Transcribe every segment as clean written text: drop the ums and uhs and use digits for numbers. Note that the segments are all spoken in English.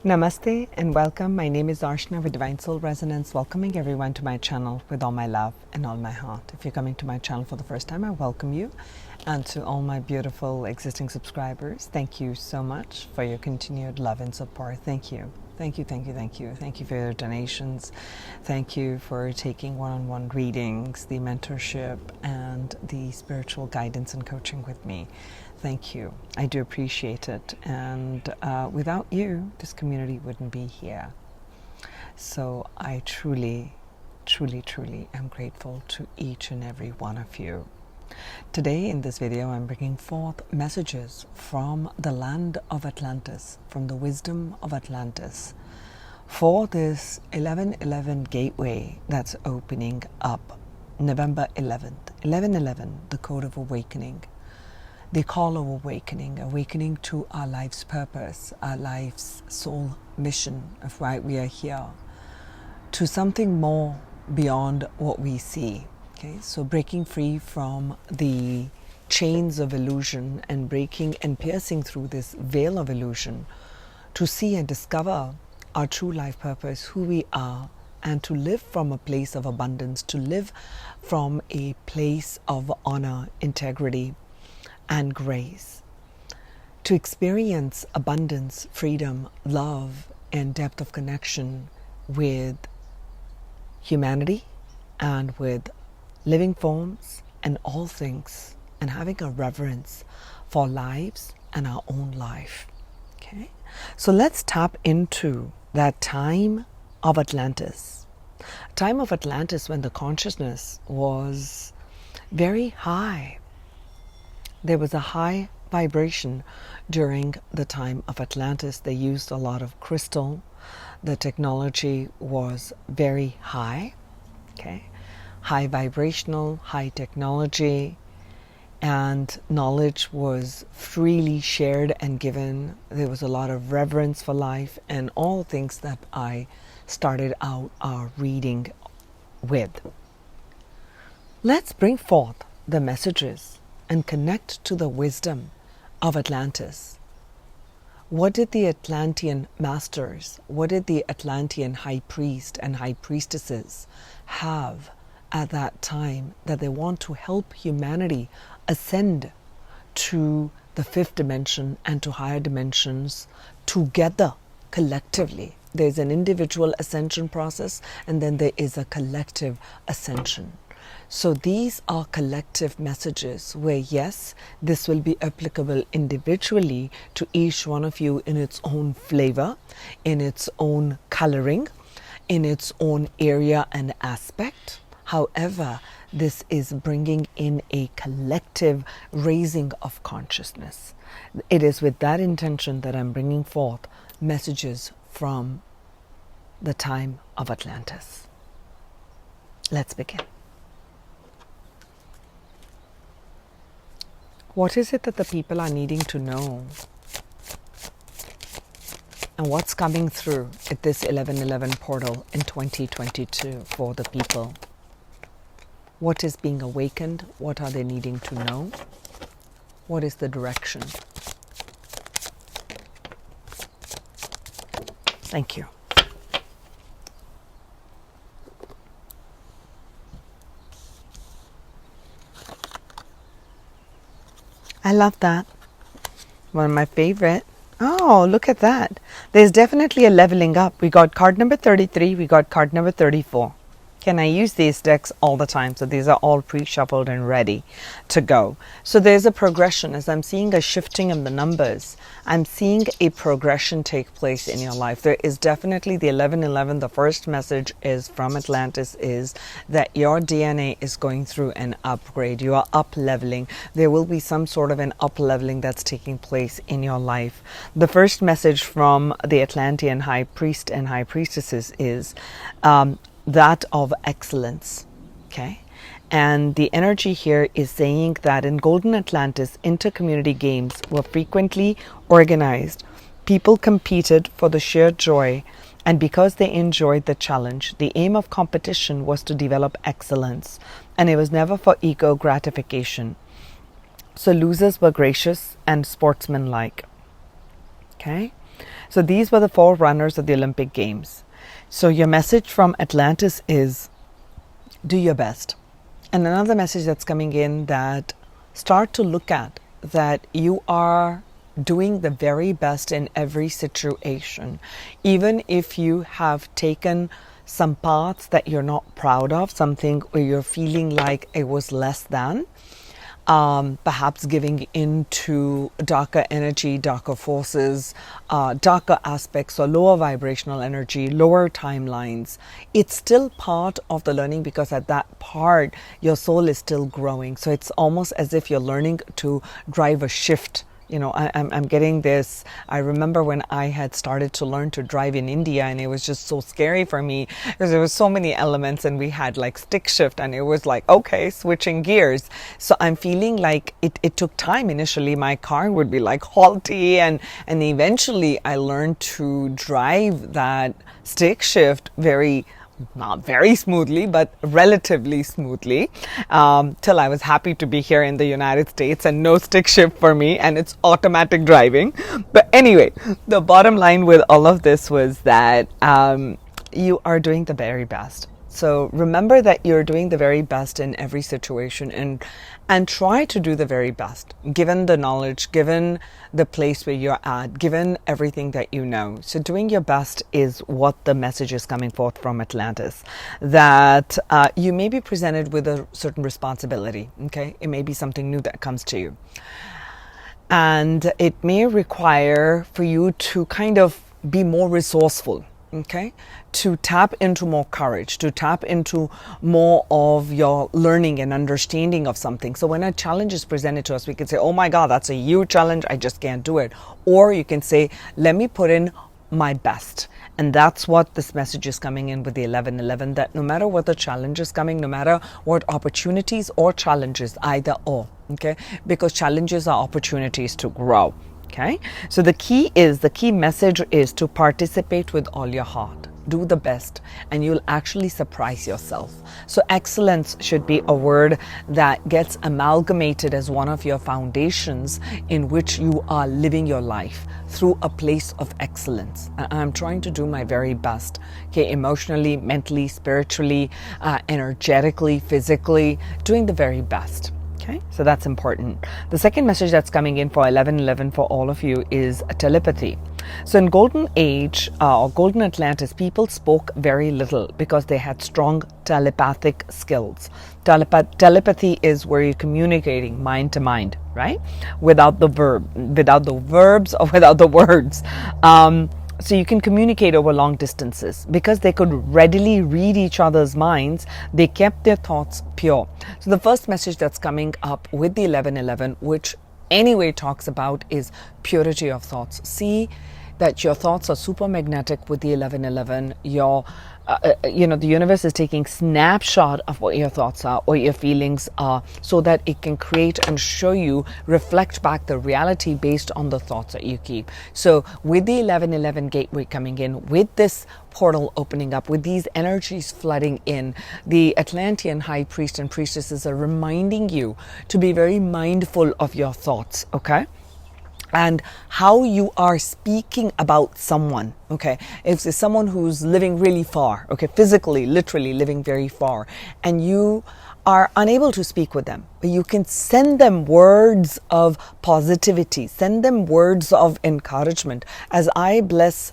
Namaste and welcome. My name is Archana with Divine Soul Resonance, welcoming everyone to my channel with all my love and all my heart. If you're coming to my channel for the first time, I welcome you. And to all my beautiful existing subscribers, thank you so much for your continued love and support. Thank you. Thank you, thank you, thank you. Thank you for your donations. Thank you for taking one-on-one readings, the mentorship, and the spiritual guidance and coaching with me. Thank you. I do appreciate it. And without you, this community wouldn't be here. So I truly, truly, truly am grateful to each and every one of you. Today in this video, I'm bringing forth messages from the land of Atlantis, from the wisdom of Atlantis, for this 11/11 gateway that's opening up November 11th. 11/11, the code of awakening. The call of awakening to our life's purpose, our life's soul mission of why we are here, to something more beyond what we see. Okay, so breaking free from the chains of illusion and breaking and piercing through this veil of illusion to see and discover our true life purpose, who we are, and to live from a place of abundance, to live from a place of honor, integrity, and grace, to experience abundance, freedom, love, and depth of connection with humanity and with living forms and all things, and having a reverence for lives and our own life. Okay, so let's tap into that time of Atlantis. Time of Atlantis when the consciousness was very high. There was a high vibration during the time of Atlantis. They used a lot of crystal. The technology was very high, okay? High vibrational, high technology, and knowledge was freely shared and given. There was a lot of reverence for life and all things that I started out our reading with. Let's bring forth the messages and connect to the wisdom of Atlantis. What did the Atlantean masters, what did the Atlantean high priest and high priestesses have at that time that they want to help humanity ascend to the fifth dimension and to higher dimensions together, collectively? There's an individual ascension process, and then there is a collective ascension. So these are collective messages where, yes, this will be applicable individually to each one of you in its own flavor, in its own coloring, in its own area and aspect. However, this is bringing in a collective raising of consciousness. It is with that intention that I'm bringing forth messages from the time of Atlantis. Let's begin. What is it that the people are needing to know? And what's coming through at this 11/11 portal in 2022 for the people? What is being awakened? What are they needing to know? What is the direction? Thank you. I love that. One of my favorite. Oh, look at that. There's definitely a leveling up. We got card number 33. We got card number 34. Can I use these decks all the time? So these are all pre-shuffled and ready to go. So there's a progression. As I'm seeing a shifting in the numbers, I'm seeing a progression take place in your life. There is definitely the 11/11. The first message is from Atlantis is that your DNA is going through an upgrade. You are up leveling. There will be some sort of an up leveling that's taking place in your life. The first message from the Atlantean high priest and high priestesses is that of excellence. Okay, and the energy here is saying that in Golden Atlantis, inter-community games were frequently organized. People competed for the sheer joy, and because they enjoyed the challenge, the aim of competition was to develop excellence, and it was never for ego gratification. So losers were gracious and sportsmanlike. Okay, So these were the forerunners of the Olympic Games. So your message from Atlantis is do your best. And another message that's coming in, that start to look at that you are doing the very best in every situation. Even if you have taken some paths that you're not proud of, something where you're feeling like it was less than, perhaps giving into darker energy, darker forces, darker aspects, or lower vibrational energy, lower timelines. It's still part of the learning, because at that part, your soul is still growing. So it's almost as if you're learning to drive a shift. You know, I'm getting this. I remember when I had started to learn to drive in India, and it was just so scary for me because there was so many elements, and we had like stick shift, and it was like, okay, switching gears. So I'm feeling like it took time. Initially, my car would be like halty, and eventually I learned to drive that stick shift not very smoothly, but relatively smoothly, till I was happy to be here in the United States and no stick shift for me, and it's automatic driving. But anyway, the bottom line with all of this was that you are doing the very best. So remember that you're doing the very best in every situation, and try to do the very best, given the knowledge, given the place where you're at, given everything that you know. So doing your best is what the message is coming forth from Atlantis, that you may be presented with a certain responsibility, okay? It may be something new that comes to you. And it may require for you to kind of be more resourceful, okay, to tap into more courage, to tap into more of your learning and understanding of something. So when a challenge is presented to us, we can say, oh my God, that's a huge challenge, I just can't do it. Or you can say, let me put in my best. And that's what this message is coming in with the 1111, that no matter what the challenge is coming, no matter what opportunities or challenges, either or, okay, because challenges are opportunities to grow. Okay, so the key message is to participate with all your heart. Do the best, and you'll actually surprise yourself. So excellence should be a word that gets amalgamated as one of your foundations in which you are living your life through a place of excellence. I'm trying to do my very best, okay, emotionally, mentally, spiritually, energetically, physically, doing the very best. Okay, so that's important. The second message that's coming in for 1111 for all of you is telepathy. So in Golden Age or Golden Atlantis, people spoke very little because they had strong telepathic skills. Telepathy is where you're communicating mind to mind, right? Without the verbs or without the words. So you can communicate over long distances. Because they could readily read each other's minds, they kept their thoughts pure. So the first message that's coming up with the 1111, which anyway talks about, is purity of thoughts. See that your thoughts are super magnetic with the 1111. The universe is taking snapshot of what your thoughts are or your feelings are, so that it can create and show you, reflect back the reality based on the thoughts that you keep. So with the 1111 gateway coming in, with this portal opening up, with these energies flooding in, the Atlantean high priest and priestesses are reminding you to be very mindful of your thoughts, okay? And how you are speaking about someone, okay? If it's someone who's living really far, okay, physically, literally living very far, and you are unable to speak with them, but you can send them words of positivity, send them words of encouragement. As I bless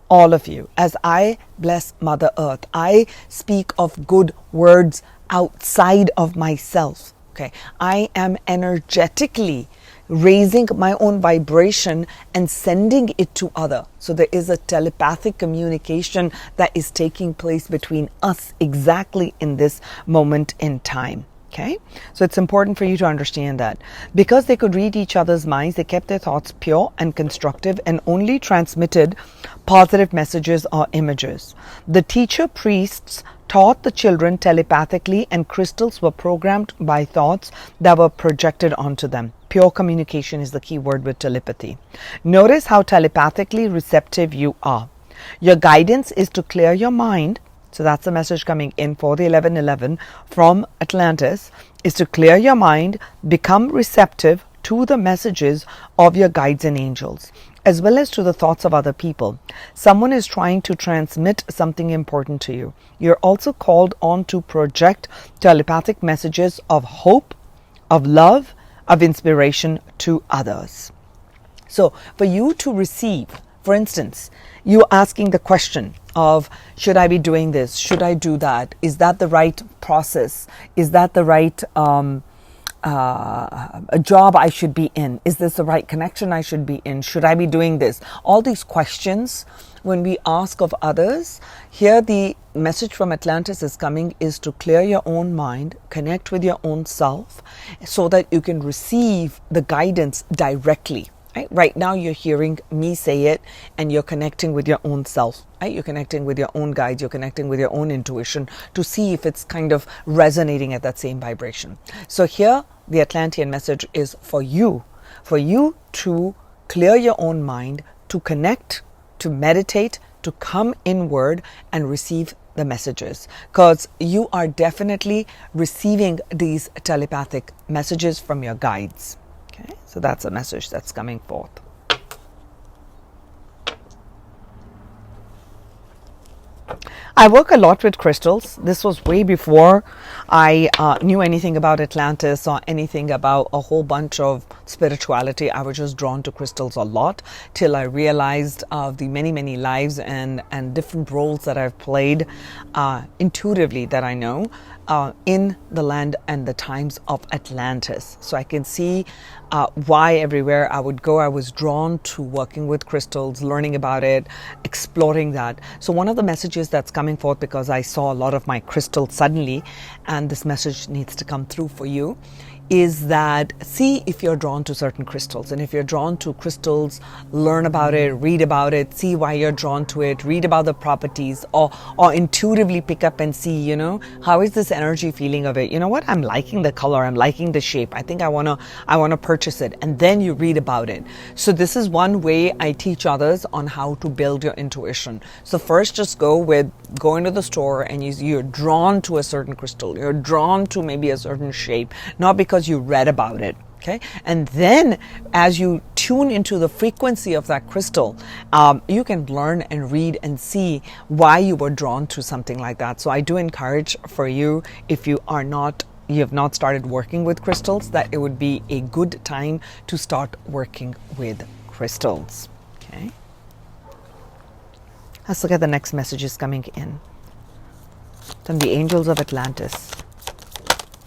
all of you, as I bless Mother Earth, I speak of good words outside of myself, okay? I am energetically raising my own vibration and sending it to other. So there is a telepathic communication that is taking place between us exactly in this moment in time. Okay, so it's important for you to understand that because they could read each other's minds, they kept their thoughts pure and constructive and only transmitted positive messages or images. The teacher priests taught the children telepathically, and crystals were programmed by thoughts that were projected onto them. Pure communication is the key word with telepathy. Notice how telepathically receptive you are. Your guidance is to clear your mind. So that's the message coming in for the 1111 from Atlantis, is to clear your mind, become receptive to the messages of your guides and angels. as well as to the thoughts of other people. Someone is trying to transmit something important to you. You're also called on to project telepathic messages of hope, of love, of inspiration to others. So for you to receive, for instance, you're asking the question of, should I be doing this? Should I do that? Is that the right process? Is that the right a job I should be in? Is this the right connection I should be in? Should I be doing this? All these questions, when we ask of others, here the message from Atlantis is coming is to clear your own mind, connect with your own self, so that you can receive the guidance directly. Right now you're hearing me say it and you're connecting with your own self. You're connecting with your own guides, you're connecting with your own intuition to see if it's kind of resonating at that same vibration. So here the Atlantean message is for you to clear your own mind, to connect, to meditate, to come inward and receive the messages, because you are definitely receiving these telepathic messages from your guides. Okay, so that's a message that's coming forth. I work a lot with crystals. This was way before I knew anything about Atlantis or anything about a whole bunch of spirituality. I was just drawn to crystals a lot till I realized the many lives and different roles that I've played intuitively that I know in the land and the times of Atlantis. So I can see why everywhere I would go, I was drawn to working with crystals, learning about it, exploring that. So one of the messages that's coming forth, because I saw a lot of my crystals suddenly, and this message needs to come through for you, is that see if you're drawn to certain crystals. And if you're drawn to crystals, learn about it, read about it, see why you're drawn to it, read about the properties, or intuitively pick up and see, you know, how is this energy feeling of it? You know what, I'm liking the color, I'm liking the shape, I think I want to purchase it. And then you read about it. So this is one way I teach others on how to build your intuition. So first just go into the store and you're drawn to a certain crystal, you're drawn to maybe a certain shape, not because you read about it. Okay, and then as you tune into the frequency of that crystal, you can learn and read and see why you were drawn to something like that. So I do encourage for you, if you have not started working with crystals, that it would be a good time to start working with crystals. Okay, let's look at the next messages coming in from the angels of Atlantis.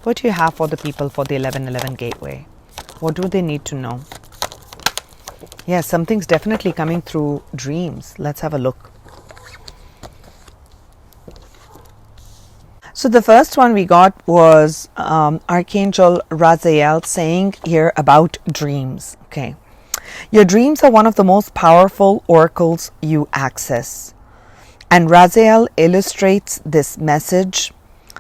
What do you have for the people for the 1111 gateway? What do they need to know? Yes, something's definitely coming through dreams. Let's have a look. So the first one we got was Archangel Raziel saying here about dreams. Okay, your dreams are one of the most powerful oracles you access. And Raziel illustrates this message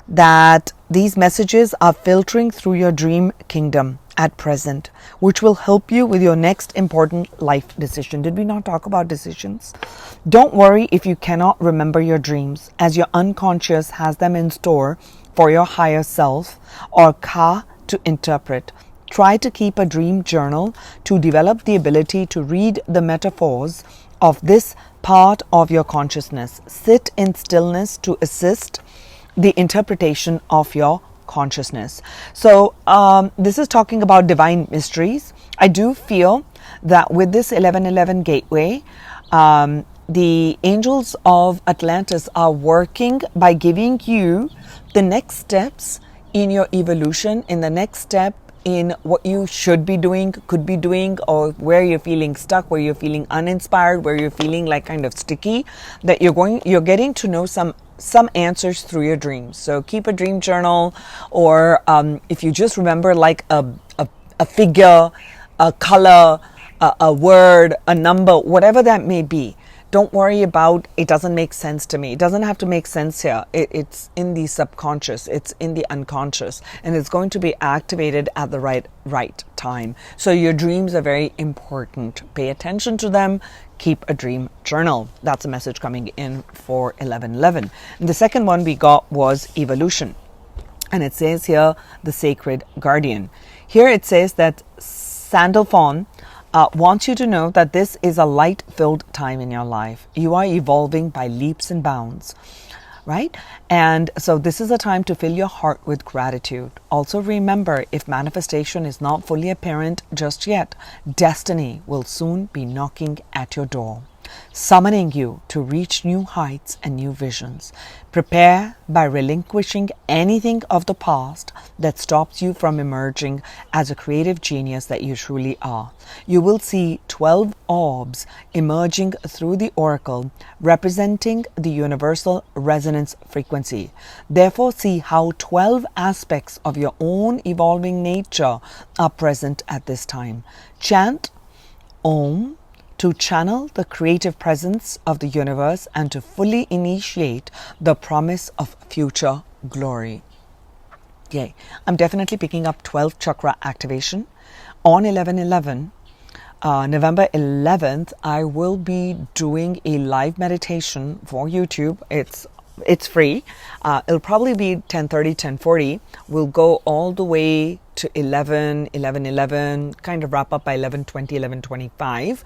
that these messages are filtering through your dream kingdom at present, which will help you with your next important life decision. Did we not talk about decisions? Don't worry if you cannot remember your dreams, as your unconscious has them in store for your higher self or Ka to interpret. Try to keep a dream journal to develop the ability to read the metaphors of this part of your consciousness. Sit in stillness to assist the interpretation of your consciousness. So this is talking about divine mysteries. I do feel that with this 1111 gateway, the angels of Atlantis are working by giving you the next steps in your evolution, in the next step in what you should be doing, could be doing, or where you're feeling stuck, where you're feeling uninspired, where you're feeling like kind of sticky, that you're getting to know some answers through your dreams. So keep a dream journal, or if you just remember like a figure, a color, a word, a number, whatever that may be. Don't worry about it doesn't make sense to me. It doesn't have to make sense here. It's in the subconscious, it's in the unconscious, and it's going to be activated at the right time. So your dreams are very important. Pay attention to them. Keep a dream journal. That's a message coming in for 1111. And the second one we got was evolution. And it says here, the sacred guardian. Here it says that Sandalphon wants you to know that this is a light-filled time in your life. You are evolving by leaps and bounds, right? And so this is a time to fill your heart with gratitude. Also remember, if manifestation is not fully apparent just yet, destiny will soon be knocking at your door, summoning you to reach new heights and new visions. Prepare by relinquishing anything of the past that stops you from emerging as a creative genius that you truly are. You will see 12 orbs emerging through the oracle, representing the universal resonance frequency. Therefore, see how 12 aspects of your own evolving nature are present at this time. Chant Om to channel the creative presence of the universe and to fully initiate the promise of future glory. Yay. I'm definitely picking up 12 chakra activation. On 11/11, November 11th, I will be doing a live meditation for YouTube. It's free. It'll probably be 10:30, 10:40. We'll go all the way to 11, kind of wrap up by 11:20, 11:25,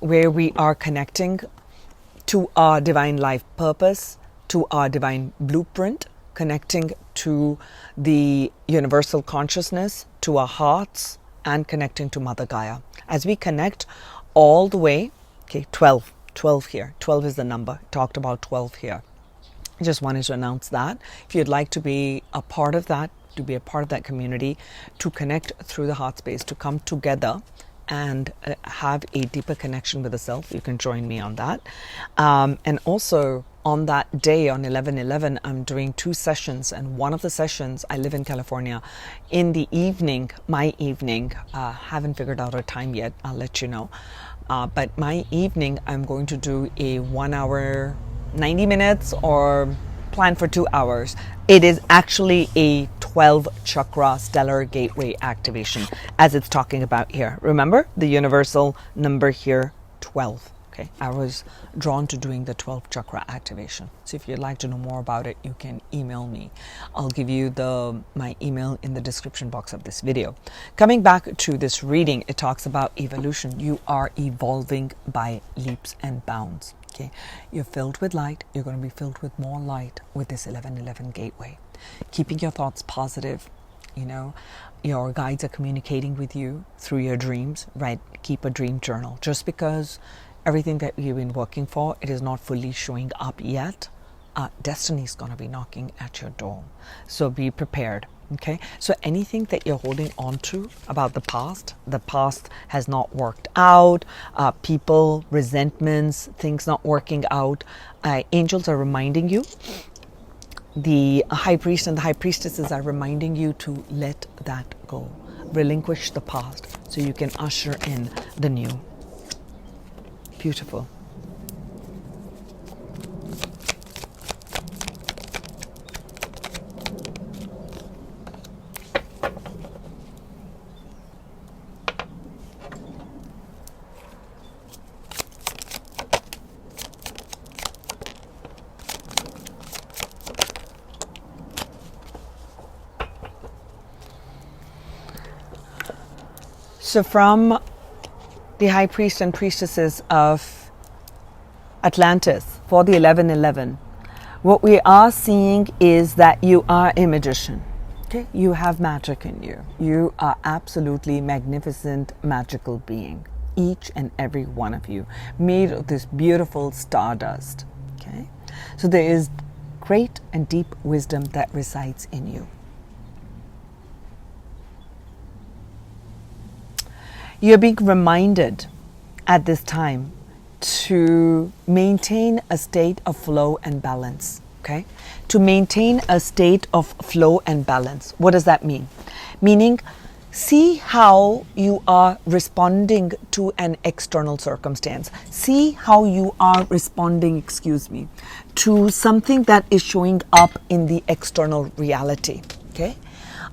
where we are connecting to our divine life purpose, to our divine blueprint, connecting to the universal consciousness, to our hearts, and connecting to Mother Gaia. As we connect all the way, okay, 12 here. 12 is the number. Talked about 12 here. I just wanted to announce that. If you'd like to be a part of that, to be a part of that community, to connect through the heart space, to come together and have a deeper connection with the self, you can join me on that. And also on that day, on 11/11, I'm doing 2 sessions. And one of the sessions, I live in California, in the evening, my evening, haven't figured out a time yet, I'll let you know. But my evening, I'm going to do a 1 hour, 90 minutes, or plan for 2 hours. It is actually a 12 chakra stellar gateway activation, as it's talking about here. Remember the universal number here, 12. Okay, I was drawn to doing the 12 chakra activation. So if you'd like to know more about it, you can email me. I'll give you my email in the description box of this video. Coming back to this reading, it talks about evolution. You are evolving by leaps and bounds. Okay, you're filled with light. You're going to be filled with more light with this 11/11 gateway. Keeping your thoughts positive. You know, your guides are communicating with you through your dreams, right? Keep a dream journal. Just because everything that you've been working for, it is not fully showing up yet, destiny is going to be knocking at your door. So be prepared. Okay, so anything that you're holding on to about the past has not worked out, people, resentments, things not working out, angels are reminding you, the high priest and the high priestesses are reminding you to let that go. Relinquish the past so you can usher in the new. Beautiful. So from the high priest and priestesses of Atlantis for the 11/11, what we are seeing is that you are a magician. Okay, you have magic in you. You are absolutely magnificent, magical being. Each and every one of you, made of this beautiful stardust. Okay, so there is great and deep wisdom that resides in you. You're being reminded at this time to maintain a state of flow and balance, okay? To maintain a state of flow and balance. What does that mean? Meaning, see how you are responding to an external circumstance. See how you are responding, to something that is showing up in the external reality, okay?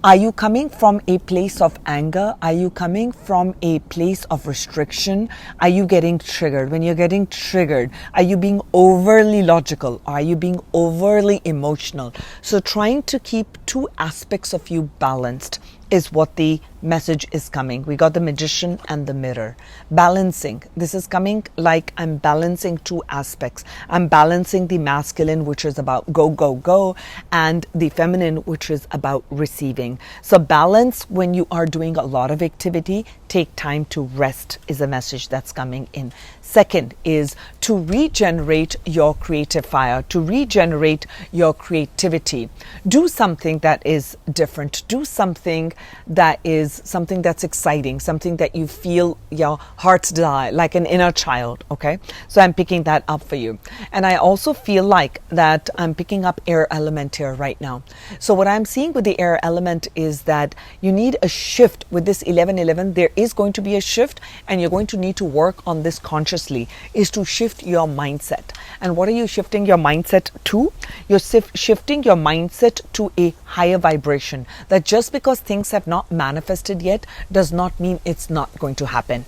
Are you coming from a place of anger? Are you coming from a place of restriction? Are you getting triggered? When you're getting triggered, are you being overly logical? Are you being overly emotional? So trying to keep 2 aspects of you balanced is what the message is coming. We got the Magician and the Mirror. Balancing. This is coming like I'm balancing two aspects. I'm balancing the masculine, which is about go, go, go, and the feminine, which is about receiving. So balance when you are doing a lot of activity. Take time to rest is a message that's coming in. Second is to regenerate your creative fire, to regenerate your creativity. Do something that is different. Do something that is something that's exciting, something that you feel your heart's desire, like an inner child, okay? So I'm picking that up for you. And I also feel like that I'm picking up air element here right now. So what I'm seeing with the air element is that you need a shift with this 1111. There is going to be a shift, and you're going to need to work on this consciously, is to shift your mindset. And what are you shifting your mindset to? You're shifting your mindset to a higher vibration, that just because things have not manifested yet does not mean it's not going to happen.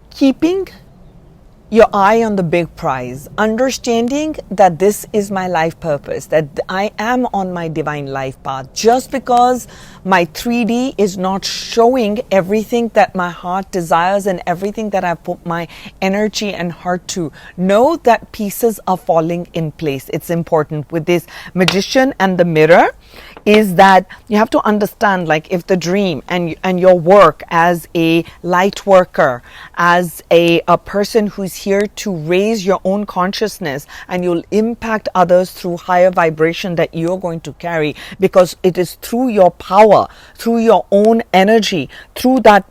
Keeping your eye on the big prize, understanding that this is my life purpose, that I am on my divine life path. Just because my 3D is not showing everything that my heart desires and everything that I put my energy and heart to, know that pieces are falling in place. It's important with this Magician and the Mirror is that you have to understand, like, if the dream and your work as a light worker, as a person who's here to raise your own consciousness, and you'll impact others through higher vibration that you're going to carry, because it is through your power, through your own energy, through that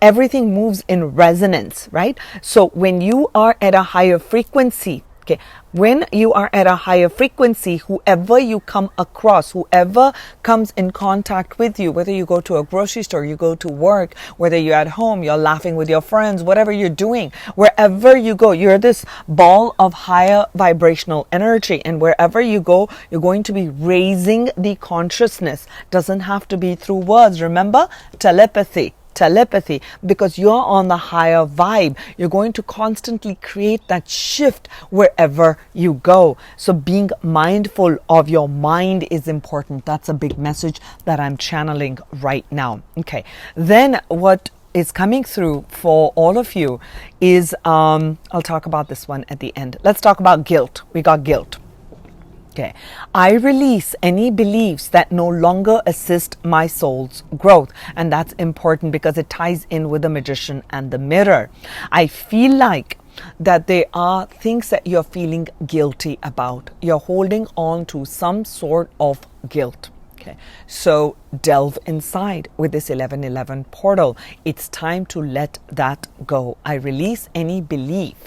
everything moves in resonance, right? So when you are at a higher frequency, okay, when you are at a higher frequency, whoever you come across, whoever comes in contact with you, whether you go to a grocery store, you go to work, whether you're at home, you're laughing with your friends, whatever you're doing, wherever you go, you're this ball of higher vibrational energy. And wherever you go, you're going to be raising the consciousness. Doesn't have to be through words. Remember, telepathy, because you're on the higher vibe. You're going to constantly create that shift wherever you go. So being mindful of your mind is important. That's a big message that I'm channeling right now. Okay, then what is coming through for all of you is I'll talk about this one at the end. Let's talk about guilt. We got guilt. Okay. I release any beliefs that no longer assist my soul's growth. And that's important because it ties in with the Magician and the Mirror. I feel like that there are things that you're feeling guilty about. You're holding on to some sort of guilt. Okay, so delve inside with this 1111 portal. It's time to let that go. I release any belief,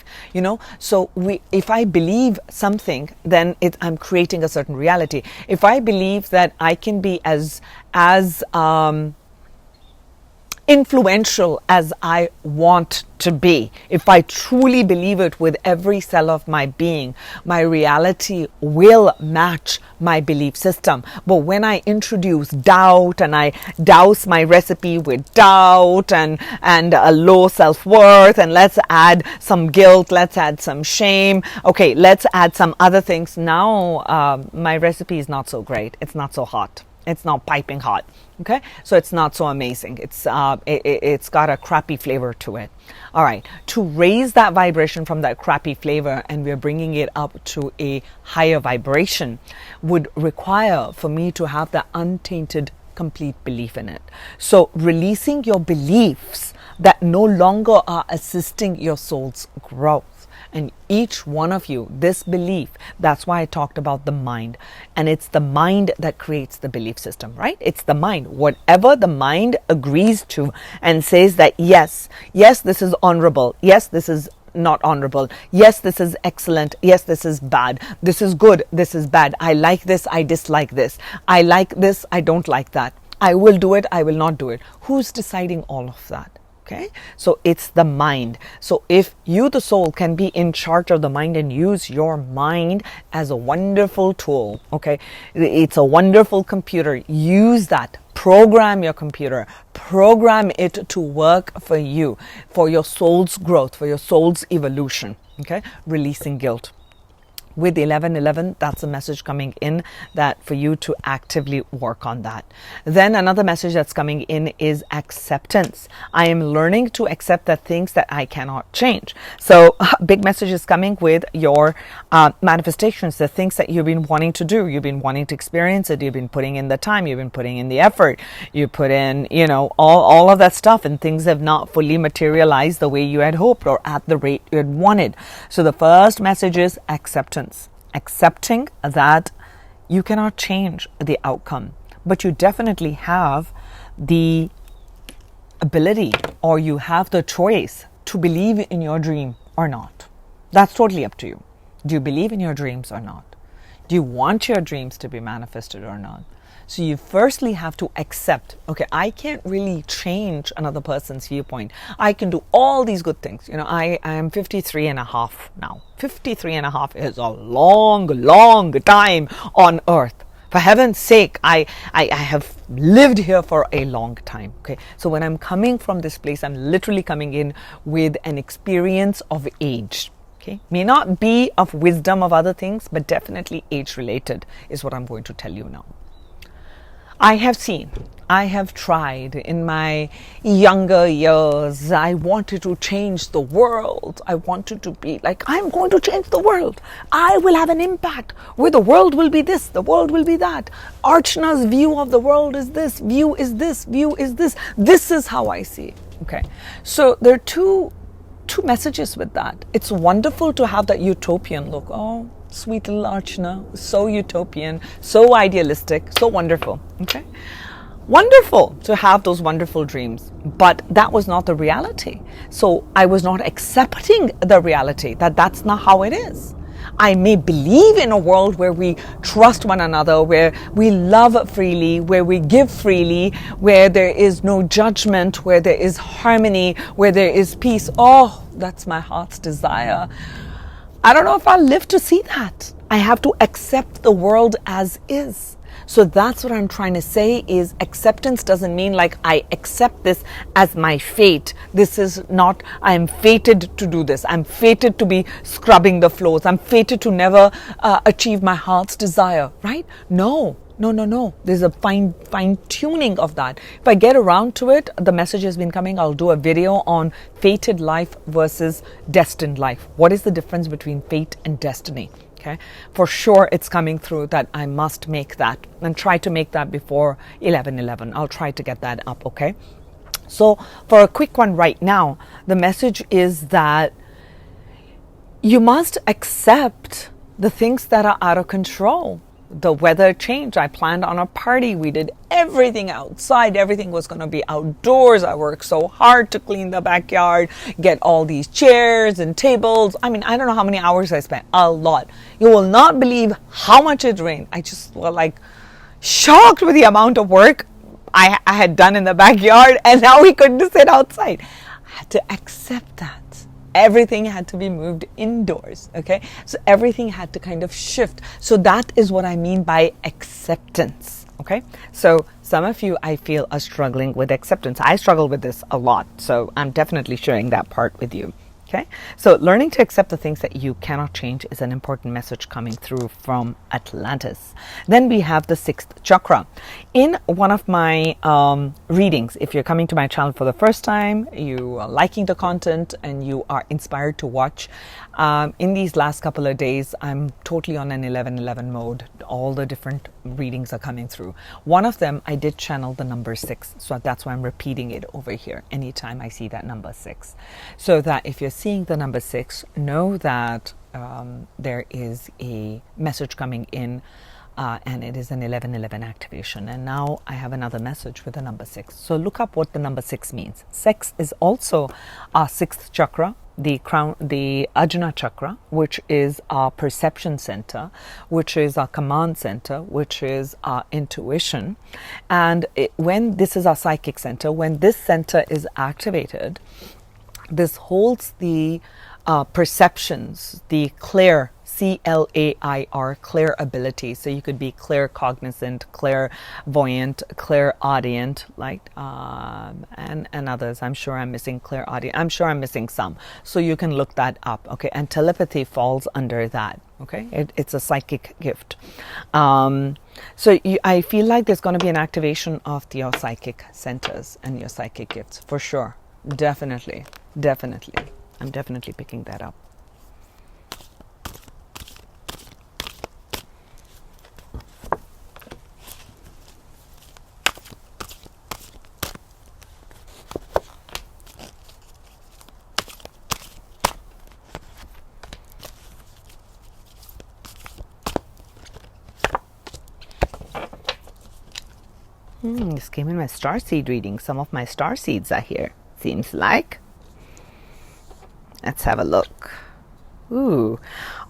so if I believe something, then I'm creating a certain reality. If I believe that I can be as influential as I want to be, if I truly believe it with every cell of my being, my reality will match my belief system. But when I introduce doubt and I douse my recipe with doubt and a low self-worth, and let's add some guilt, let's add some shame, okay, let's add some other things, now my recipe is not so great. It's not so hot. It's not piping hot. Okay, so it's not so amazing. It's got a crappy flavor to it. All right, to raise that vibration from that crappy flavor, and we're bringing it up to a higher vibration, would require for me to have the untainted complete belief in it. So releasing your beliefs that no longer are assisting your soul's growth. And each one of you, this belief, that's why I talked about the mind. And it's the mind that creates the belief system, right? It's the mind. Whatever the mind agrees to and says that, yes, this is honorable. Yes, this is not honorable. Yes, this is excellent. Yes, this is bad. This is good. This is bad. I like this. I dislike this. I like this. I don't like that. I will do it. I will not do it. Who's deciding all of that? Okay, so it's the mind. So if you, the soul, can be in charge of the mind and use your mind as a wonderful tool, okay, it's a wonderful computer. Use that. Program your computer. Program it to work for you, for your soul's growth, for your soul's evolution. Okay, releasing guilt. with 1111, that's a message coming in that for you to actively work on that. Then another message that's coming in is acceptance. I am learning to accept the things that I cannot change. So big message is coming with your manifestations, the things that you've been wanting to do. You've been wanting to experience it. You've been putting in the time. You've been putting in the effort. You put in, all of that stuff, and things have not fully materialized the way you had hoped or at the rate you had wanted. So the first message is acceptance. Accepting that you cannot change the outcome, but you definitely have the ability, or you have the choice to believe in your dream or not. That's totally up to you. Do you believe in your dreams or not? Do you want your dreams to be manifested or not? So you firstly have to accept, okay, I can't really change another person's viewpoint. I can do all these good things. I am 53 and a half now. 53 and a half is a long, long time on earth. For heaven's sake, I have lived here for a long time. Okay, so when I'm coming from this place, I'm literally coming in with an experience of age. Okay, may not be of wisdom of other things, but definitely age related is what I'm going to tell you now. I have tried in my younger years. I wanted to change the world. I wanted to be like, I'm going to change the world. I will have an impact where the world will be this, the world will be that. Archana's view of the world is this, view is this, view is this. This is how I see it. Okay, so there are two messages with that. It's wonderful to have that utopian look. Oh, sweet little Archana, so utopian, so idealistic, so wonderful. Okay, wonderful to have those wonderful dreams, but that was not the reality. So I was not accepting the reality that that's not how it is. I may believe in a world where we trust one another, where we love freely, where we give freely, where there is no judgment, where there is harmony, where there is peace. Oh, that's my heart's desire. I don't know if I'll live to see that. I have to accept the world as is. So that's what I'm trying to say is acceptance doesn't mean like I accept this as my fate. This is not, I am fated to do this. I'm fated to be scrubbing the floors. I'm fated to never achieve my heart's desire, right? No. There's a fine tuning of that. If I get around to it, the message has been coming. I'll do a video on fated life versus destined life. What is the difference between fate and destiny? Okay, for sure it's coming through that I must make that and try to make that before 11:11. I'll try to get that up. Okay, so for a quick one right now, the message is that you must accept the things that are out of control. The weather changed. I planned on a party. We did everything outside. Everything was going to be outdoors. I worked so hard to clean the backyard, get all these chairs and tables. I mean, I don't know how many hours I spent. A lot. You will not believe how much it rained. I just was like shocked with the amount of work I had done in the backyard, and now we couldn't sit outside. I had to accept that. Everything had to be moved indoors. Okay, so everything had to kind of shift. So that is what I mean by acceptance. Okay, so some of you, I feel, are struggling with acceptance. I struggle with this a lot, so I'm definitely sharing that part with you. Okay, so learning to accept the things that you cannot change is an important message coming through from Atlantis. Then we have the sixth chakra. In one of my readings, if you're coming to my channel for the first time, you are liking the content and you are inspired to watch, in these last couple of days, I'm totally on an 11:11 mode. All the different readings are coming through. One of them, I did channel the number 6. So that's why I'm repeating it over here anytime I see that number 6. So that if you're seeing the number 6, know that there is a message coming in, and it is an 11:11 activation. And now I have another message with the number 6. So look up what the number 6 means. 6 is also our 6th chakra, the crown, the Archana chakra, which is our perception center, which is our command center, which is our intuition. And when this is our psychic center, when this center is activated, this holds the perceptions, the clair, C-L-A-I-R, clear ability. So you could be claircognizant, clairvoyant, clairaudient, like, and others. I'm sure I'm missing clairaudient. I'm sure I'm missing some. So you can look that up. Okay. And telepathy falls under that. Okay, it's a psychic gift. I feel like there's going to be an activation of your psychic centers and your psychic gifts for sure. Definitely. I'm definitely picking that up. This came in my starseed reading. Some of my starseeds are here, seems like. Let's have a look. Ooh,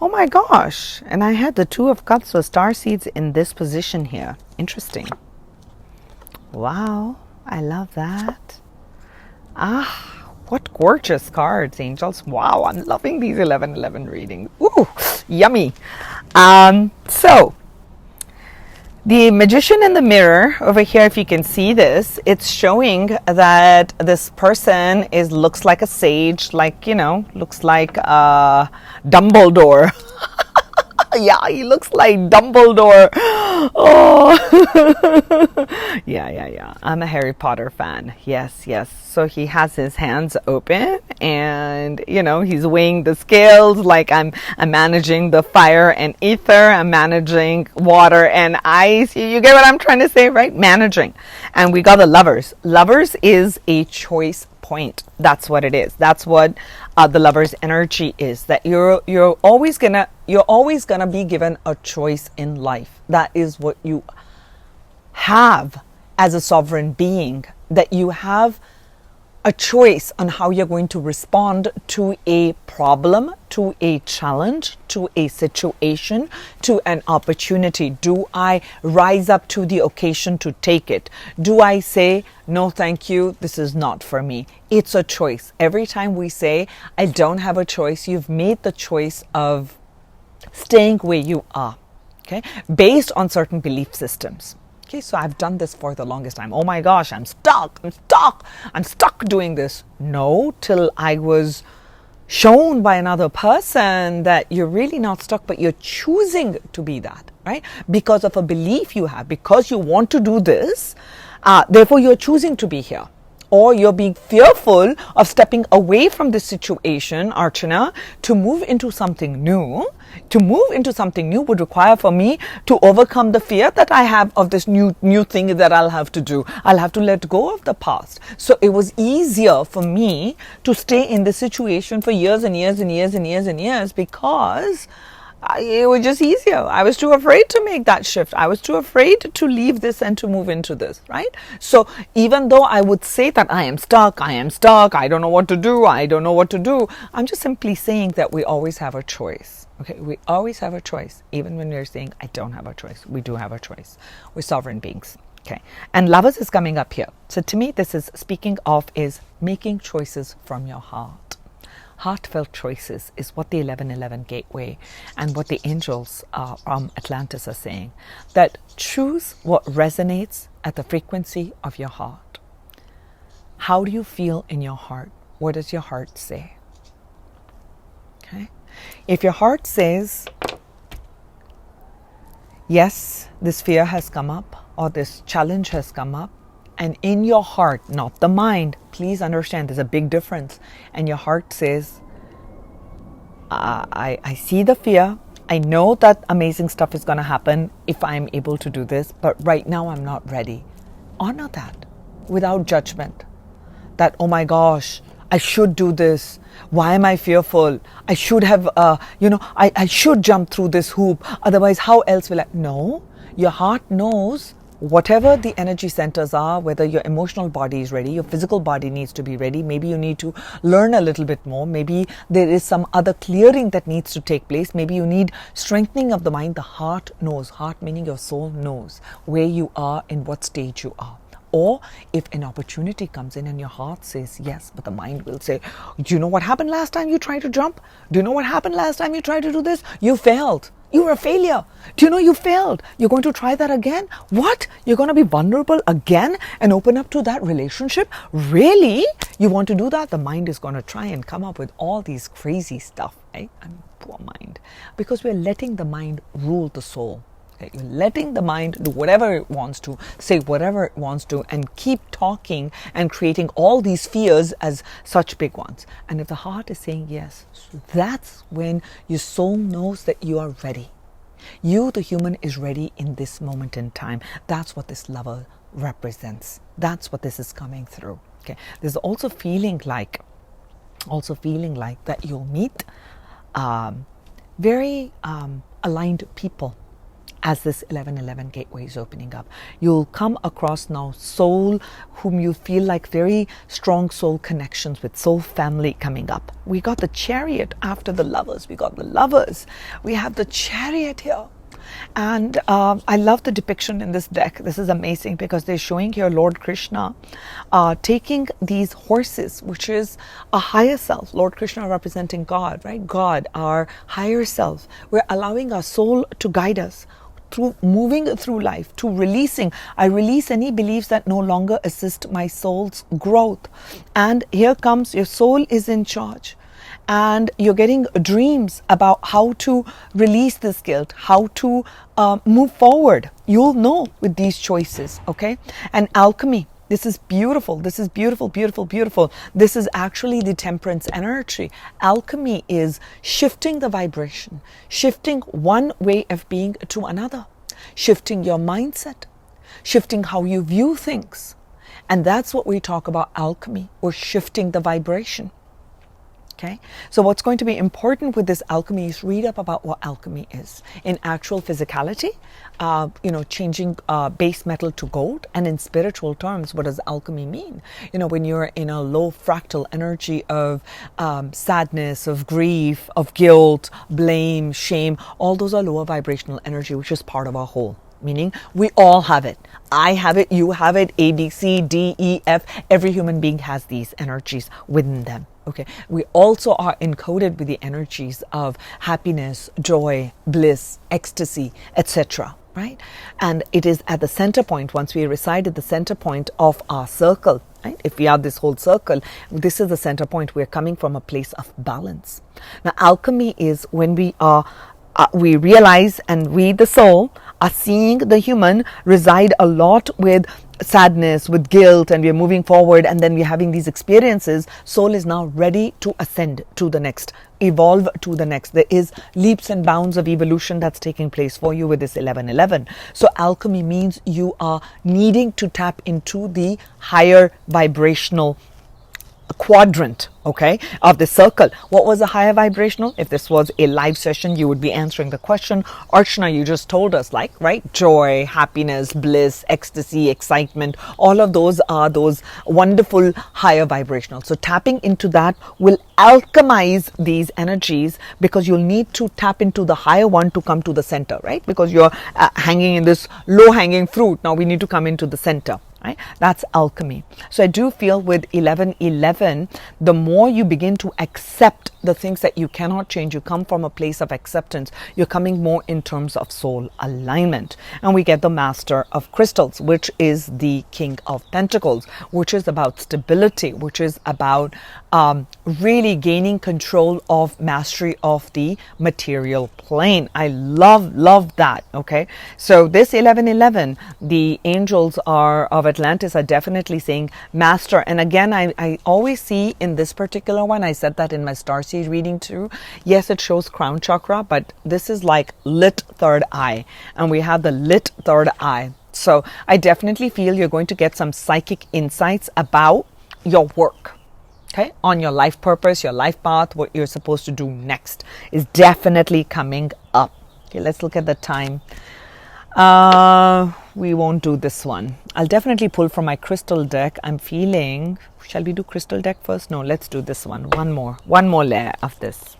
oh my gosh. And I had the Two of Cups with starseeds in this position here. Interesting. Wow, I love that. What gorgeous cards, angels. Wow, I'm loving these 11/11 readings. Ooh, yummy. So, the Magician in the mirror over here, if you can see this, it's showing that this person looks like a sage, like, looks like Dumbledore. Yeah, he looks like Dumbledore. Oh, yeah. I'm a Harry Potter fan. Yes. So he has his hands open, and he's weighing the scales. Like I'm managing the fire and ether. I'm managing water and ice. You get what I'm trying to say, right? Managing. And we got the Lovers. Lovers is a choice point. That's what it is. That's what the Lover's energy is. That you're always gonna be given a choice in life. That is what you have as a sovereign being. That you have a choice on how you're going to respond to a problem, to a challenge, to a situation, to an opportunity. Do I rise up to the occasion to take it? Do I say, no, thank you, this is not for me? It's a choice. Every time we say, I don't have a choice, you've made the choice of staying where you are, okay, based on certain belief systems. Okay, so I've done this for the longest time. Oh my gosh, I'm stuck doing this. No, till I was shown by another person that you're really not stuck, but you're choosing to be that, right? Because of a belief you have, because you want to do this, therefore you're choosing to be here. Or you're being fearful of stepping away from this situation, Archana, to move into something new. To move into something new would require for me to overcome the fear that I have of this new thing that I'll have to do. I'll have to let go of the past. So it was easier for me to stay in this situation for years and years and years and years and years because it was just easier. I was too afraid to make that shift. I was too afraid to leave this and to move into this, right? So even though I would say that I am stuck, I don't know what to do, I'm just simply saying that we always have a choice. Okay, we always have a choice. Even when we're saying, I don't have a choice, we do have a choice. We're sovereign beings. Okay, and Lovers is coming up here. So to me, this is speaking of is making choices from your heart. Heartfelt choices is what the 1111 gateway and what the angels from Atlantis are saying. That choose what resonates at the frequency of your heart. How do you feel in your heart? What does your heart say? Okay. If your heart says, yes, this fear has come up or this challenge has come up, and in your heart, not the mind, please understand there's a big difference. And your heart says, I see the fear. I know that amazing stuff is going to happen if I'm able to do this, but right now I'm not ready. Honor that without judgment. That, oh my gosh, I should do this. Why am I fearful? I should have, I should jump through this hoop. Otherwise, how else will I? No, your heart knows. Whatever the energy centers are, whether your emotional body is ready, your physical body needs to be ready. Maybe you need to learn a little bit more. Maybe there is some other clearing that needs to take place. Maybe you need strengthening of the mind. The heart knows. Heart meaning your soul knows where you are, in what stage you are. Or if an opportunity comes in and your heart says yes, but the mind will say, do you know what happened last time you tried to jump? Do you know what happened last time you tried to do this? You failed. You were a failure. Do you know you failed? You're going to try that again? What? You're going to be vulnerable again and open up to that relationship? Really? You want to do that? The mind is going to try and come up with all these crazy stuff, right? I mean, poor mind. Because we're letting the mind rule the soul. Okay? You're letting the mind do whatever it wants to, say whatever it wants to, and keep talking and creating all these fears as such big ones. And if the heart is saying yes, so that's when your soul knows that you are ready. You, the human, is ready in this moment in time. That's what this lover represents. That's what this is coming through. Okay. There's also feeling like that you'll meet very aligned people as this 1111 gateway is opening up. You'll come across now soul whom you feel like very strong soul connections with, soul family coming up. We got the Chariot after the Lovers. We got the Lovers. We have the Chariot here. And I love the depiction in this deck. This is amazing because they're showing here Lord Krishna taking these horses, which is a higher self. Lord Krishna representing God, right? God, our higher self. We're allowing our soul to guide us through moving through life, to releasing. I release any beliefs that no longer assist my soul's growth. And here comes, your soul is in charge. And you're getting dreams about how to release this guilt, how to move forward. You'll know with these choices, okay? And alchemy, this is beautiful. This is beautiful, beautiful, beautiful. This is actually the temperance energy. Alchemy is shifting the vibration, shifting one way of being to another, shifting your mindset, shifting how you view things. And that's what we talk about alchemy, or shifting the vibration. Okay, so what's going to be important with this alchemy is read up about what alchemy is in actual physicality, changing base metal to gold, and in spiritual terms, what does alchemy mean? When you're in a low fractal energy of sadness, of grief, of guilt, blame, shame, all those are lower vibrational energy, which is part of our whole. Meaning we all have it. I have it, you have it, A, B, C, D, E, F. Every human being has these energies within them. Okay. We also are encoded with the energies of happiness, joy, bliss, ecstasy, etc. Right? And it is at the center point, once we reside at the center point of our circle, right? If we are this whole circle, this is the center point. We're coming from a place of balance. Now, alchemy is when we realize, and we, the soul, are seeing the human reside a lot with sadness, with guilt, and we're moving forward, and then we're having these experiences. Soul is now ready to ascend to the next, evolve to the next. There is leaps and bounds of evolution that's taking place for you with this 1111. So alchemy means you are needing to tap into the higher vibrational quadrant, okay, of the circle. What was a higher vibrational? If this was a live session, you would be answering the question. Archana, you just told us, like, right? Joy, happiness, bliss, ecstasy, excitement, all of those are those wonderful higher vibrational. So tapping into that will alchemize these energies, because you'll need to tap into the higher one to come to the center, right? Because you're hanging in this low hanging fruit. Now we need to come into the center. Right? That's alchemy. So I do feel with 1111, the more you begin to accept the things that you cannot change, you come from a place of acceptance, you're coming more in terms of soul alignment. And we get the Master of Crystals, which is the King of Pentacles, which is about stability, which is about really gaining control of mastery of the material plane. I love that. Okay. So this 1111, the angels of Atlantis are definitely saying master. And again, I always see in this particular one, I said that in my starseed reading too. Yes, it shows crown chakra, but this is like lit third eye. And we have the lit third eye. So I definitely feel you're going to get some psychic insights about your work. Okay, on your life purpose, your life path, what you're supposed to do next is definitely coming up. Okay, let's look at the time. We won't do this one. I'll definitely pull from my crystal deck. I'm feeling, shall we do crystal deck first? No, let's do this one. One more layer of this.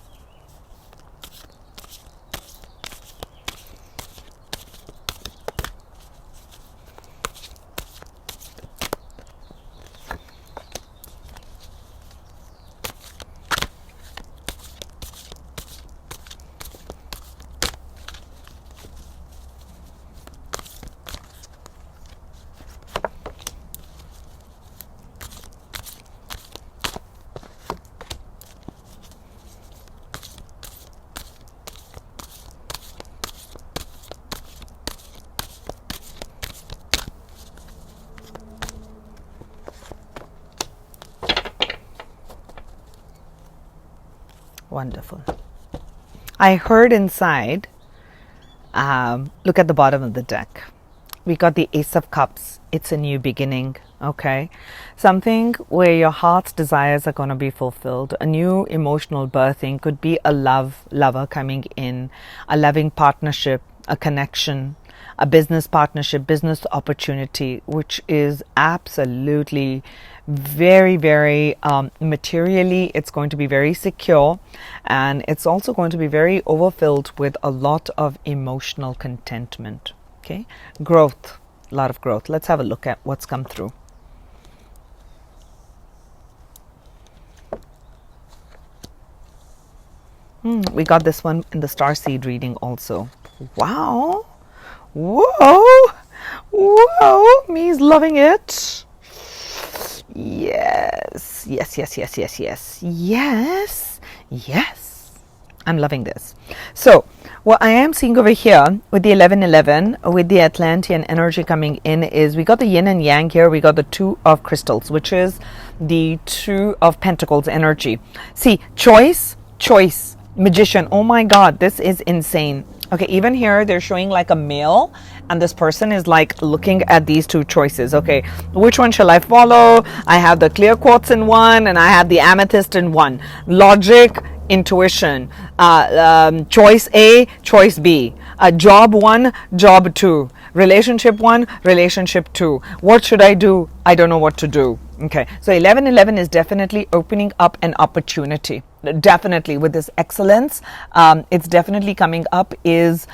Wonderful. I heard inside, look at the bottom of the deck. We got the Ace of Cups. It's a new beginning, okay? Something where your heart's desires are going to be fulfilled. A new emotional birthing. Could be a lover coming in, a loving partnership, a connection, a business partnership, business opportunity, which is absolutely very, very materially, it's going to be very secure, and it's also going to be very overfilled with a lot of emotional contentment. Okay, growth, a lot of growth. Let's have a look at what's come through. We got this one in the starseed reading also. Wow. Whoa. Whoa. Me's loving it. Yes. Yes, yes, yes, yes, yes. Yes. Yes. I'm loving this. So, what I am seeing over here with the 1111, with the Atlantean energy coming in, is we got the yin and yang here. We got the Two of Crystals, which is the Two of Pentacles energy. See, choice, magician. Oh my God, this is insane. Okay, even here they're showing like a male, and this person is like looking at these two choices. Okay, which one shall I follow? I have the clear quartz in one, and I have the amethyst in one. Logic, intuition, choice A, choice B, job 1, job 2, relationship 1, relationship 2. What should I do? I don't know what to do. Okay, so 1111 is definitely opening up an opportunity. Definitely with this excellence, it's definitely coming up. Is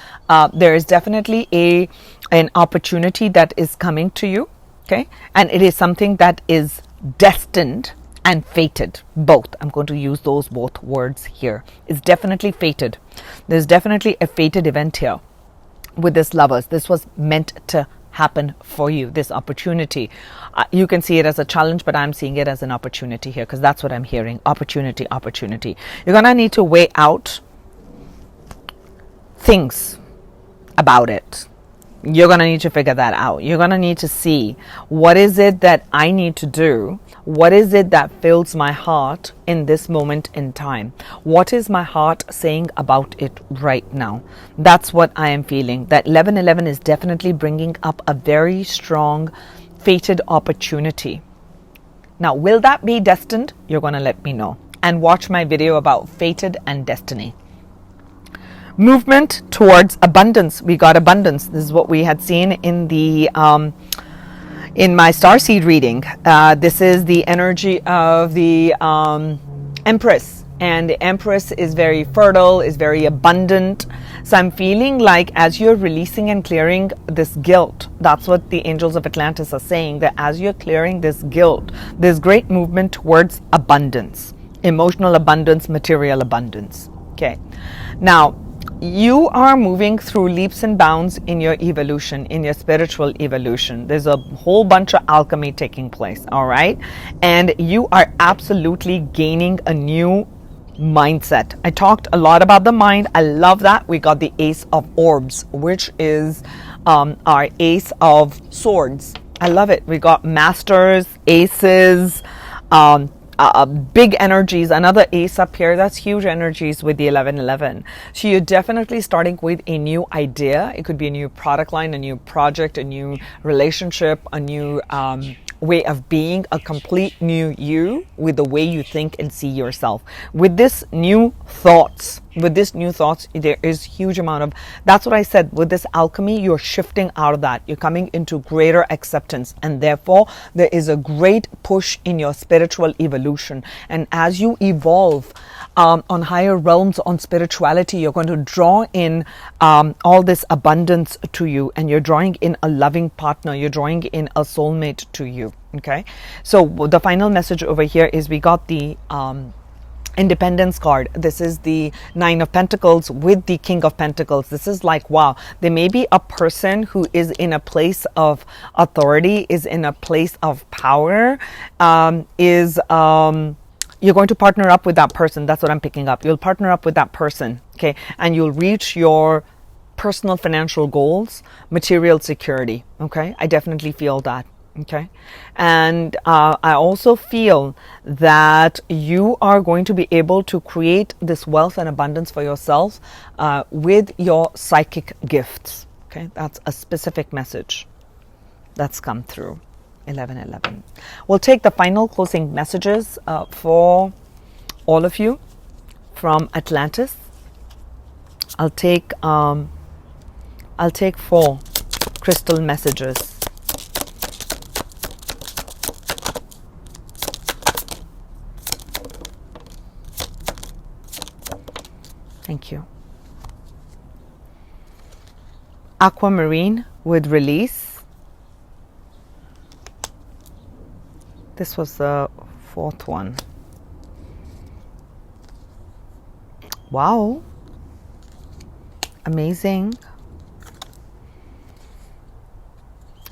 there is definitely an opportunity that is coming to you. Okay, and it is something that is destined and fated. Both. I'm going to use those both words here. It's definitely fated. There's definitely a fated event here with this lovers. This was meant to happen for you, this opportunity. You can see it as a challenge, but I'm seeing it as an opportunity here, because that's what I'm hearing. Opportunity. You're gonna need to weigh out things about it. You're going to need to figure that out. You're going to need to see, what is it that I need to do? What is it that fills my heart in this moment in time? What is my heart saying about it right now? That's what I am feeling. That 1111 is definitely bringing up a very strong fated opportunity. Now, will that be destined? You're going to let me know. And watch my video about fated and destiny. Movement towards abundance. We got abundance. This is what we had seen in the in my starseed reading. This is the energy of the Empress, and the Empress is very fertile, is very abundant. So I'm feeling like as you're releasing and clearing this guilt, that's what the angels of Atlantis are saying, that as you're clearing this guilt, there's great movement towards abundance, emotional abundance, material abundance. Okay, now you are moving through leaps and bounds in your evolution, in your spiritual evolution. There's a whole bunch of alchemy taking place, all right? And you are absolutely gaining a new mindset. I talked a lot about the mind. I love that. We got the Ace of Orbs, which is our Ace of Swords. I love it. We got Masters, Aces, big energies. Another ace up here. That's huge energies with the 1111. So you're definitely starting with a new idea. It could be a new product line, a new project, a new relationship, a new way of being, a complete new you with the way you think and see yourself. With this new thoughts, there is huge amount of, that's what I said, with this alchemy, you're shifting out of that. You're coming into greater acceptance, and therefore there is a great push in your spiritual evolution. And as you evolve on higher realms, on spirituality, you're going to draw in all this abundance to you, and you're drawing in a loving partner, you're drawing in a soulmate to you. Okay, so the final message over here is we got the Independence card. This is the Nine of Pentacles with the King of Pentacles. This is like, wow, there may be a person who is in a place of authority, is in a place of power, you're going to partner up with that person. That's what I'm picking up. You'll partner up with that person, okay, and you'll reach your personal financial goals, material security, okay? I definitely feel that. Okay, and I also feel that you are going to be able to create this wealth and abundance for yourself with your psychic gifts. Okay, that's a specific message that's come through. 1111. We'll take the final closing messages for all of you from Atlantis. I'll take 4 crystal messages. Thank you. Aquamarine with release. This was the 4th one. Wow. Amazing.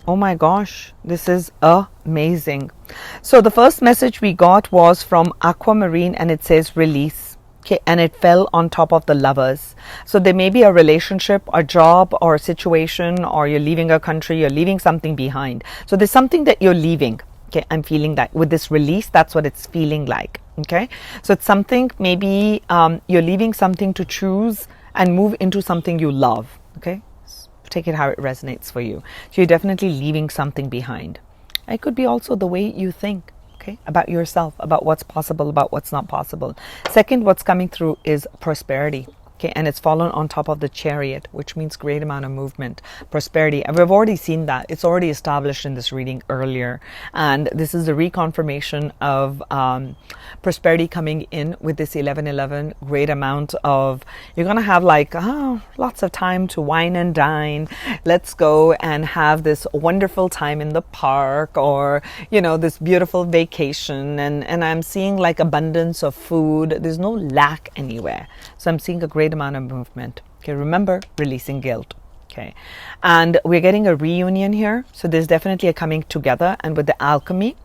Oh my gosh, this is amazing. So the first message we got was from Aquamarine, and it says release. Okay, and it fell on top of the Lovers. So there may be a relationship, a job, or a situation, or you're leaving a country, you're leaving something behind. So there's something that you're leaving. Okay, I'm feeling that with this release, that's what it's feeling like. Okay, so it's something, maybe you're leaving something to choose and move into something you love. Okay, take it how it resonates for you. So you're definitely leaving something behind. It could be also the way you think. Okay, about yourself, about what's possible, about what's not possible. Second, what's coming through is prosperity. Okay, and it's fallen on top of the Chariot, which means great amount of movement, prosperity. And we've already seen that. It's already established in this reading earlier. And this is the reconfirmation of prosperity coming in with this 1111. Great amount of, you're going to have like lots of time to wine and dine. Let's go and have this wonderful time in the park, or, you know, this beautiful vacation. And I'm seeing like abundance of food. There's no lack anywhere. So I'm seeing a great amount of movement. Okay, remember, releasing guilt. Okay, and we're getting a reunion here, so there's definitely a coming together. And with the alchemy,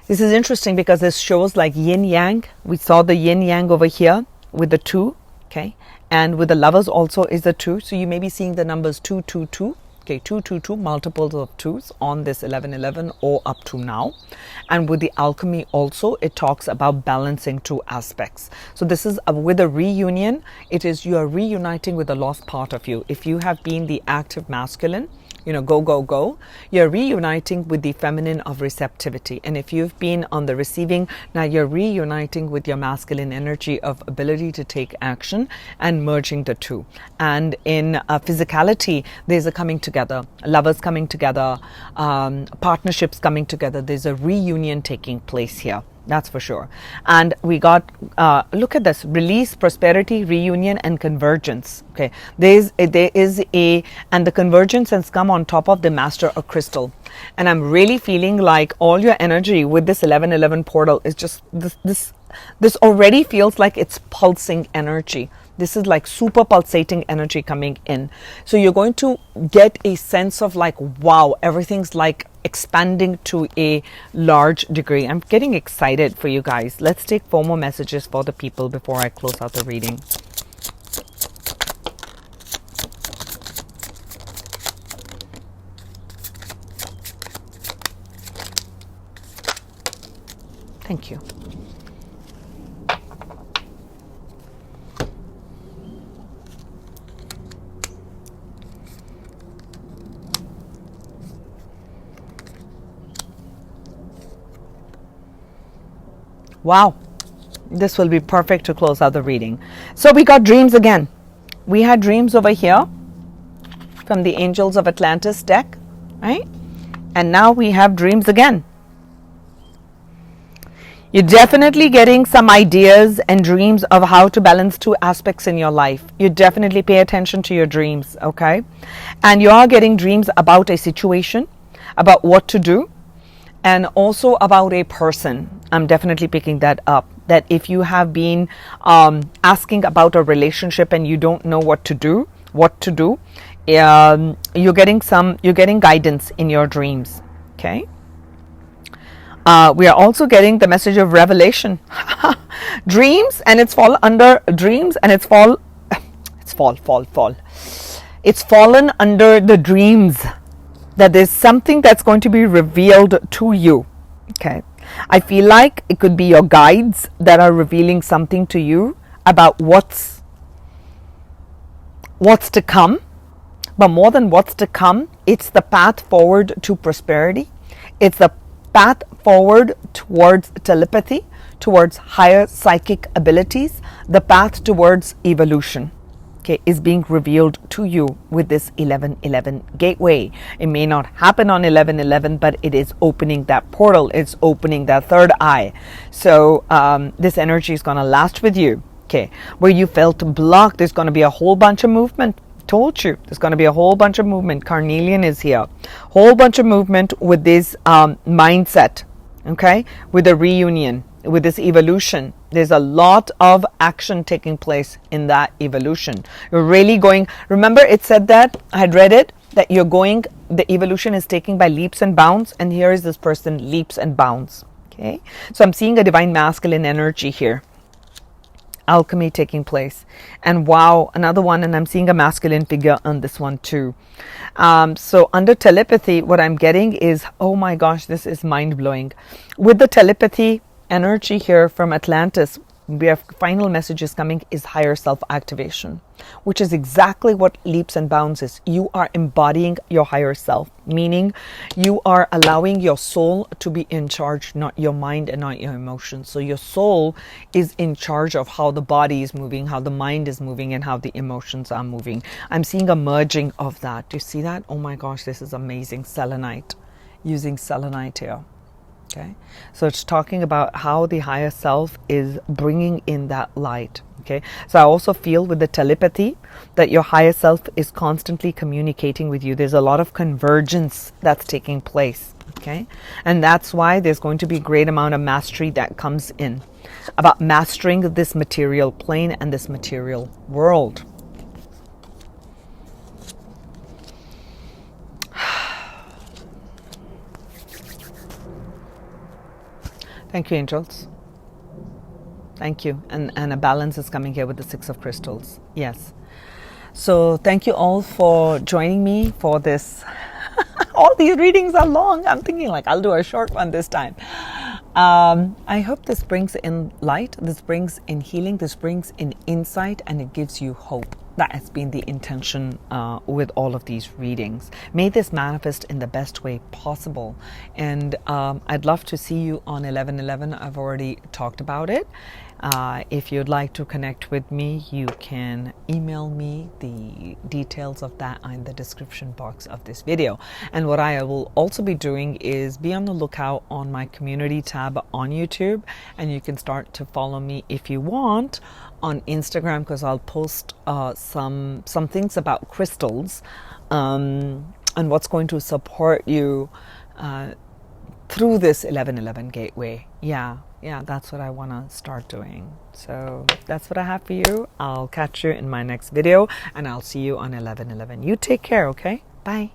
this is interesting because this shows like yin yang. We saw the yin yang over here with the 2. Okay, and with the Lovers also is the 2. So you may be seeing the numbers 222. Okay, 222, multiples of 2s on this 1111 or up to now. And with the alchemy also, it talks about balancing 2 aspects. So this is with a reunion, it is you are reuniting with the lost part of you. If you have been the active masculine, you know, go, go, go, you're reuniting with the feminine of receptivity. And if you've been on the receiving, now you're reuniting with your masculine energy of ability to take action and merging the 2. And in physicality, there's a coming together, lovers coming together, partnerships coming together. There's a reunion taking place here. That's for sure. And we got, look at this, release, prosperity, reunion, and convergence. Okay, there is a, and the convergence has come on top of the Master of Crystal. And I'm really feeling like all your energy with this 1111 portal is just, this already feels like it's pulsing energy. This is like super pulsating energy coming in. So you're going to get a sense of like, wow, everything's like expanding to a large degree. I'm getting excited for you guys. Let's take 4 more messages for the people before I close out the reading. Thank you. Wow, this will be perfect to close out the reading. So we got dreams again. We had dreams over here from the Angels of Atlantis deck, right? And now we have dreams again. You're definitely getting some ideas and dreams of how to balance 2 aspects in your life. You definitely pay attention to your dreams, okay? And you are getting dreams about a situation, about what to do, and also about a person. I'm definitely picking that up. That if you have been asking about a relationship and you don't know what to do, you're getting guidance in your dreams. Okay. We are also getting the message of revelation. Dreams, and it's fall under dreams, and it's fallen under the dreams. that there's something that's going to be revealed to you. Okay, I feel like it could be your guides that are revealing something to you about what's to come. But more than what's to come, it's the path forward to prosperity. It's the path forward towards telepathy, towards higher psychic abilities, the path towards evolution. Okay, is being revealed to you with this 1111 gateway. It may not happen on 1111, but it is opening that portal. It's opening that third eye. So this energy is going to last with you. Okay, where you felt blocked, there's going to be a whole bunch of movement. Told you, there's going to be a whole bunch of movement. Carnelian is here. Whole bunch of movement with this mindset. Okay, with the reunion, with this evolution. There's a lot of action taking place in that evolution. You're really going, remember it said that, I had read it, that you're going, the evolution is taking by leaps and bounds, and here is this person, leaps and bounds. Okay, so I'm seeing a divine masculine energy here. Alchemy taking place, and wow, another one, and I'm seeing a masculine figure on this one too. So under telepathy, what I'm getting is, oh my gosh, this is mind-blowing. With the telepathy energy here from Atlantis, we have final messages coming is higher self-activation, which is exactly what leaps and bounds is. You are embodying your higher self, meaning you are allowing your soul to be in charge, not your mind and not your emotions. So your soul is in charge of how the body is moving, how the mind is moving, and how the emotions are moving. I'm seeing a merging of that. Do you see that? Oh my gosh, this is amazing. Selenite, using selenite here. Okay, so it's talking about how the higher self is bringing in that light. Okay, so I also feel with the telepathy that your higher self is constantly communicating with you. There's a lot of convergence that's taking place. Okay, and that's why there's going to be a great amount of mastery that comes in about mastering this material plane and this material world. Thank you, angels. Thank you. And a balance is coming here with the 6 of crystals. Yes. So thank you all for joining me for this. All these readings are long. I'm thinking like I'll do a short one this time. I hope this brings in light. This brings in healing. This brings in insight, and it gives you hope. That has been the intention with all of these readings. May this manifest in the best way possible. And I'd love to see you on 11/11. I've already talked about it. If you'd like to connect with me, you can email me. The details of that are in the description box of this video. And what I will also be doing is be on the lookout on my community tab on YouTube, and you can start to follow me if you want on Instagram, because I'll post some things about crystals and what's going to support you through this 11/11 gateway. Yeah, that's what I want to start doing. So that's what I have for you. I'll catch you in my next video, and I'll see you on 11/11. You take care, okay? Bye.